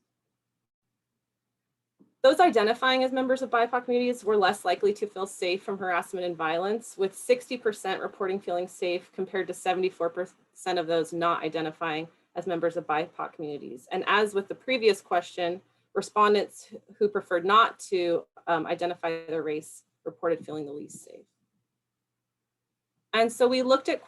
Those identifying as members of BIPOC communities were less likely to feel safe from harassment and violence, with 60% reporting feeling safe compared to 74% of those not identifying as members of BIPOC communities. And as with the previous question, respondents who preferred not to identify their race reported feeling the least safe. And so we looked at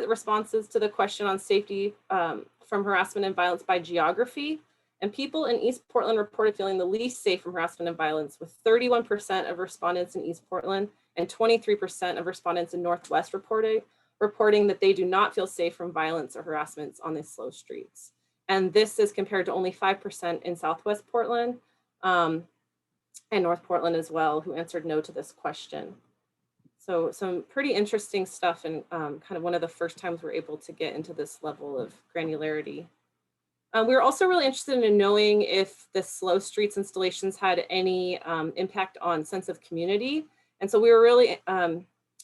responses to the question on safety from harassment and violence by geography. And people in East Portland reported feeling the least safe from harassment and violence, with 31% of respondents in East Portland and 23% of respondents in Northwest reporting that they do not feel safe from violence or harassments on the slow streets. And this is compared to only 5% in Southwest Portland and North Portland as well, who answered no to this question. So some pretty interesting stuff, and kind of one of the first times we're able to get into this level of granularity. We were also really interested in knowing if the slow streets installations had any impact on sense of community. And so we were really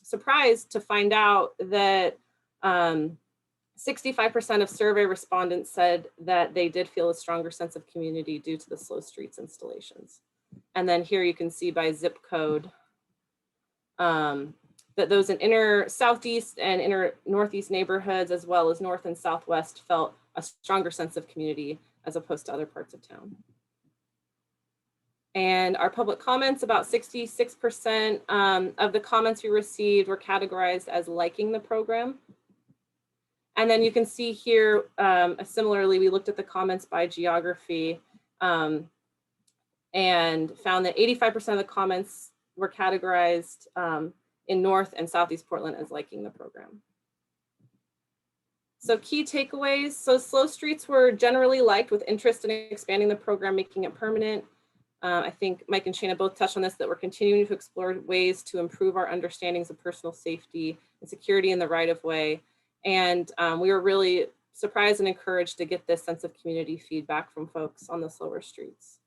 surprised to find out that 65% of survey respondents said that they did feel a stronger sense of community due to the slow streets installations. And then here you can see by zip code that those in inner southeast and inner northeast neighborhoods, as well as north and southwest, felt a stronger sense of community as opposed to other parts of town. And our public comments, about 66% of the comments we received were categorized as liking the program. And then you can see here, similarly, we looked at the comments by geography and found that 85% of the comments were categorized in North and Southeast Portland as liking the program. So key takeaways. So slow streets were generally liked, with interest in expanding the program, making it permanent. I think Mike and Shaina both touched on this, that we're continuing to explore ways to improve our understandings of personal safety and security in the right of way. And we were really surprised and encouraged to get this sense of community feedback from folks on the slower streets.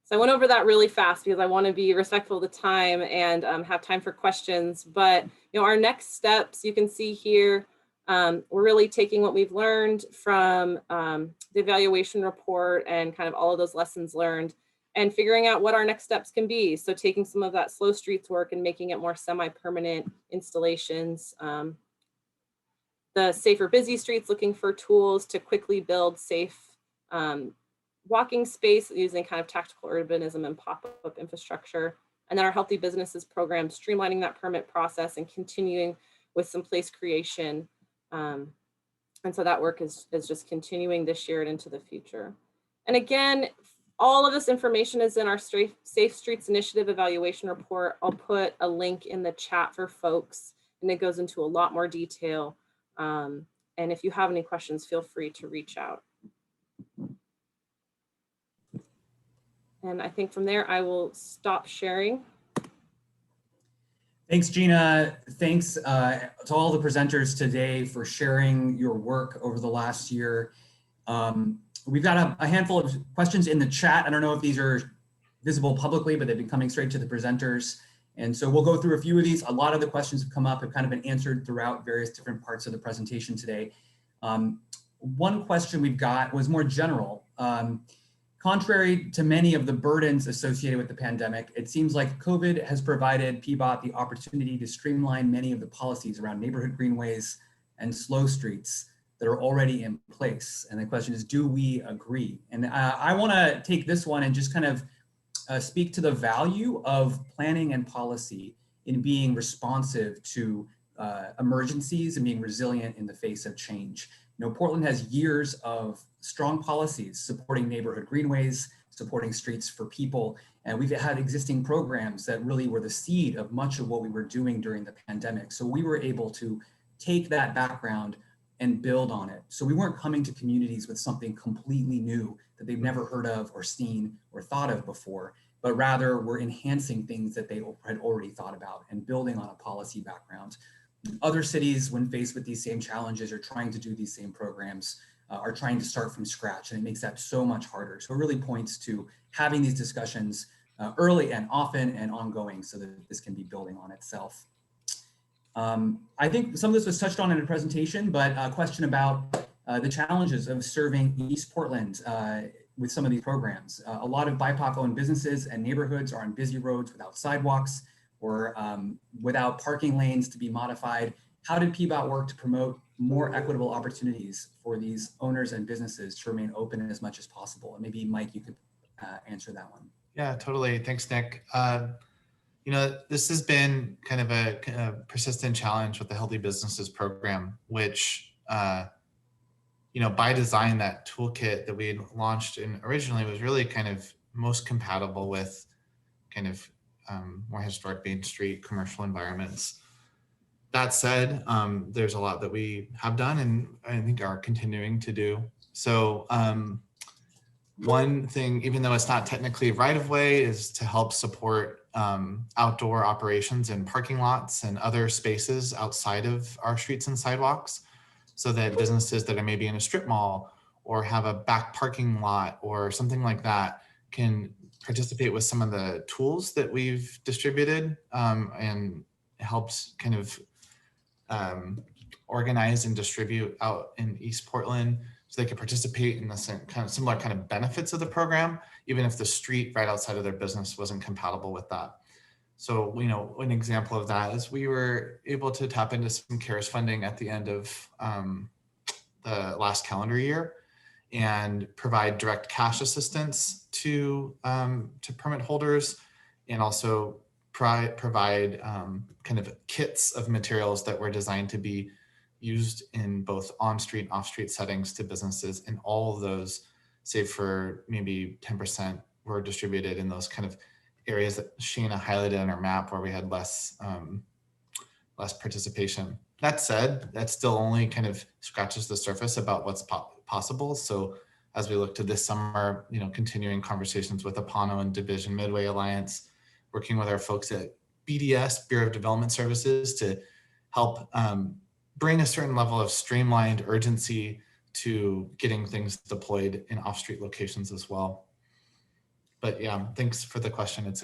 So I went over that really fast because I want to be respectful of the time and have time for questions. But our next steps, you can see here, we're really taking what we've learned from the evaluation report and kind of all of those lessons learned, and figuring out what our next steps can be. So taking some of that slow streets work and making it more semi-permanent installations. The safer busy streets, looking for tools to quickly build safe walking space using kind of tactical urbanism and pop-up infrastructure. And then our healthy businesses program, streamlining that permit process and continuing with some place creation. And so that work is just continuing this year and into the future. And again, all of this information is in our Safe Streets Initiative evaluation report. I'll put a link in the chat for folks, and it goes into a lot more detail. And if you have any questions, feel free to reach out. And I think from there, I will stop sharing. Thanks, Gina. Thanks to all the presenters today for sharing your work over the last year. We've got a handful of questions in the chat. I don't know if these are visible publicly, but they've been coming straight to the presenters. And so we'll go through a few of these. A lot of the questions have come up, have kind of been answered throughout various different parts of the presentation today. One question we've got was more general. Contrary to many of the burdens associated with the pandemic, it seems like COVID has provided PBOT the opportunity to streamline many of the policies around neighborhood greenways and slow streets that are already in place. And the question is, do we agree? And I want to take this one and just kind of speak to the value of planning and policy in being responsive to emergencies and being resilient in the face of change. You know, Portland has years of strong policies supporting neighborhood greenways, supporting streets for people, and we've had existing programs that really were the seed of much of what we were doing during the pandemic. So we were able to take that background and build on it. So we weren't coming to communities with something completely new that they've never heard of or seen or thought of before, but rather we're enhancing things that they had already thought about and building on a policy background. Other cities, when faced with these same challenges or trying to do these same programs, are trying to start from scratch, and it makes that so much harder. So it really points to having these discussions early and often and ongoing so that this can be building on itself. I think some of this was touched on in the presentation, but a question about the challenges of serving East Portland with some of these programs. A lot of BIPOC-owned businesses and neighborhoods are on busy roads without sidewalks or without parking lanes to be modified. How did PBOT work to promote more equitable opportunities for these owners and businesses to remain open as much as possible? And maybe Mike, you could answer that one. Yeah, totally. Thanks, Nick. You know, this has been kind of a persistent challenge with the Healthy Businesses program, which, you know, by design, that toolkit that we had launched in originally was really kind of most compatible with kind of more historic Main Street commercial environments. That said, there's a lot that we have done and I think are continuing to do. So one thing, even though it's not technically right of way, is to help support outdoor operations in parking lots and other spaces outside of our streets and sidewalks, so that businesses that are maybe in a strip mall or have a back parking lot or something like that can participate with some of the tools that we've distributed and helped kind of organize and distribute out in East Portland, so they could participate in the same kind of similar kind of benefits of the program, even if the street right outside of their business wasn't compatible with that. So, you know, an example of that is we were able to tap into some CARES funding at the end of the last calendar year and provide direct cash assistance to permit holders, and also provide kind of kits of materials that were designed to be used in both on-street and off-street settings to businesses. And all of those, save for maybe 10%, were distributed in those kind of areas that Shaina highlighted on our map where we had less participation. That said, that still only kind of scratches the surface about what's possible. So as we look to this summer, you know, continuing conversations with Apano and Division Midway Alliance, working with our folks at BDS, Bureau of Development Services, to help bring a certain level of streamlined urgency to getting things deployed in off-street locations as well. But yeah, thanks for the question. It's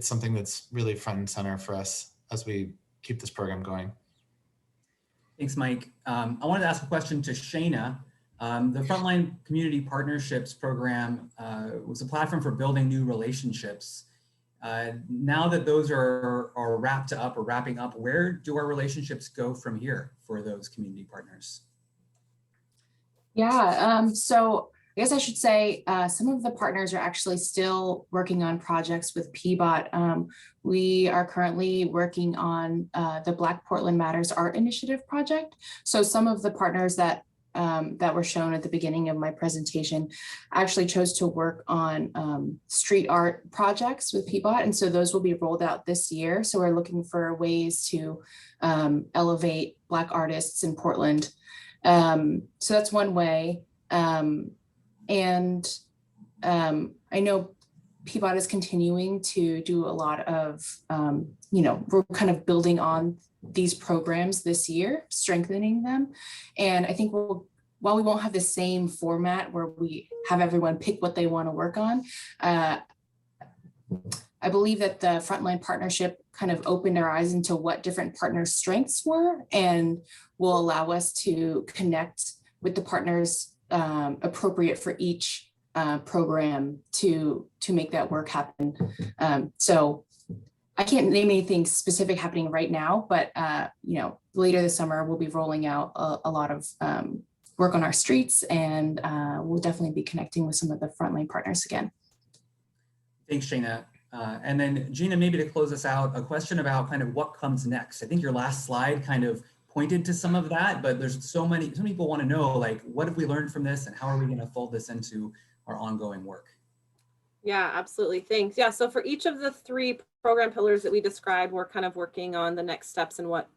something that's really front and center for us as we keep this program going. Thanks, Mike. I wanted to ask a question to Shaina. The Frontline Community Partnerships Program was a platform for building new relationships. Now that those are wrapped up or wrapping up, where do our relationships go from here for those community partners? Yeah, so I guess I should say some of the partners are actually still working on projects with PBOT. We are currently working on the Black Portland Matters Art Initiative project. So some of the partners that were shown at the beginning of my presentation actually chose to work on street art projects with PBOT. And so those will be rolled out this year. So we're looking for ways to elevate Black artists in Portland. So that's one way. I know PBOT is continuing to do a lot of, we're kind of building on these programs this year, strengthening them. And I think while we won't have the same format where we have everyone pick what they want to work on, I believe that the Frontline partnership kind of opened our eyes into what different partners' strengths were and will allow us to connect with the partners appropriate for each program to make that work happen. So I can't name anything specific happening right now, but later this summer we'll be rolling out a lot of work on our streets, and we'll definitely be connecting with some of the Frontline partners again. Thanks, Shaina. And then Gina, maybe to close us out, a question about kind of what comes next. I think your last slide kind of pointed to some of that, but there's so many people want to know, like, what have we learned from this and how are we going to fold this into our ongoing work? Yeah, absolutely. Thanks. Yeah, so for each of the 3 program pillars that we described, we're kind of working on the next steps and what,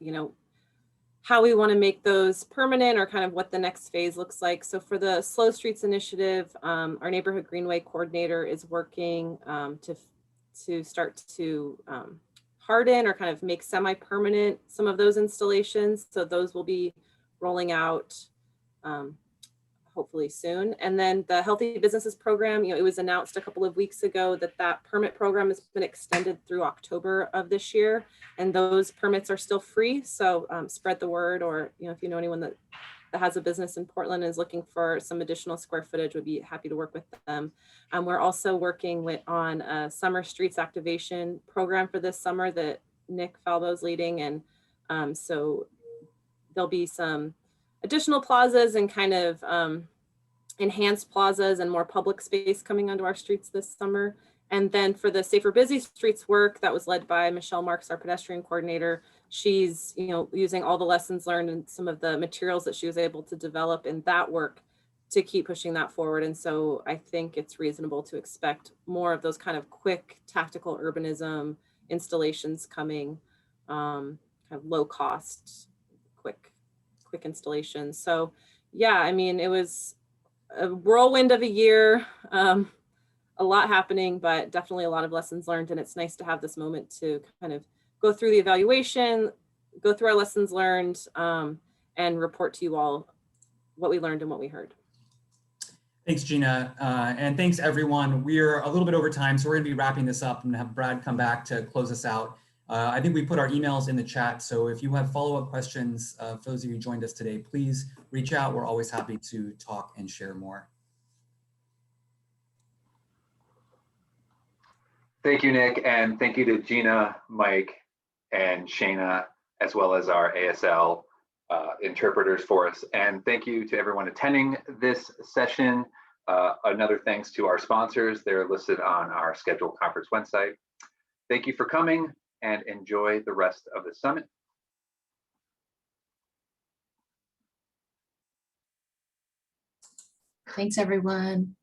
how we want to make those permanent or kind of what the next phase looks like. So for the Slow Streets Initiative, our neighborhood greenway coordinator is working to start to harden or kind of make semi-permanent some of those installations. So those will be rolling out hopefully soon. And then the Healthy Businesses Program, it was announced a couple of weeks ago that permit program has been extended through October of this year. And those permits are still free. So spread the word, or, if you know anyone that has a business in Portland and is looking for some additional square footage, would be happy to work with them. We're also working on a summer streets activation program for this summer that Nick Falbo is leading. And so there'll be some additional plazas and kind of enhanced plazas and more public space coming onto our streets this summer. And then for the Safer Busy Streets work that was led by Michelle Marks, our pedestrian coordinator, she's using all the lessons learned and some of the materials that she was able to develop in that work to keep pushing that forward. And so I think it's reasonable to expect more of those kind of quick tactical urbanism installations coming, kind of low cost, quick installations. So yeah, I mean, it was a whirlwind of a year, a lot happening, but definitely a lot of lessons learned. And it's nice to have this moment to kind of go through the evaluation, go through our lessons learned, and report to you all what we learned and what we heard. Thanks, Gina. And thanks, everyone. We're a little bit over time, so we're going to be wrapping this up and have Brad come back to close us out. I think we put our emails in the chat, so if you have follow-up questions, for those of you who joined us today, please reach out. We're always happy to talk and share more. Thank you, Nick, and thank you to Gina, Mike, and Shaina, as well as our ASL interpreters for us. And thank you to everyone attending this session. Another thanks to our sponsors. They're listed on our scheduled conference website. Thank you for coming, and enjoy the rest of the summit. Thanks, everyone.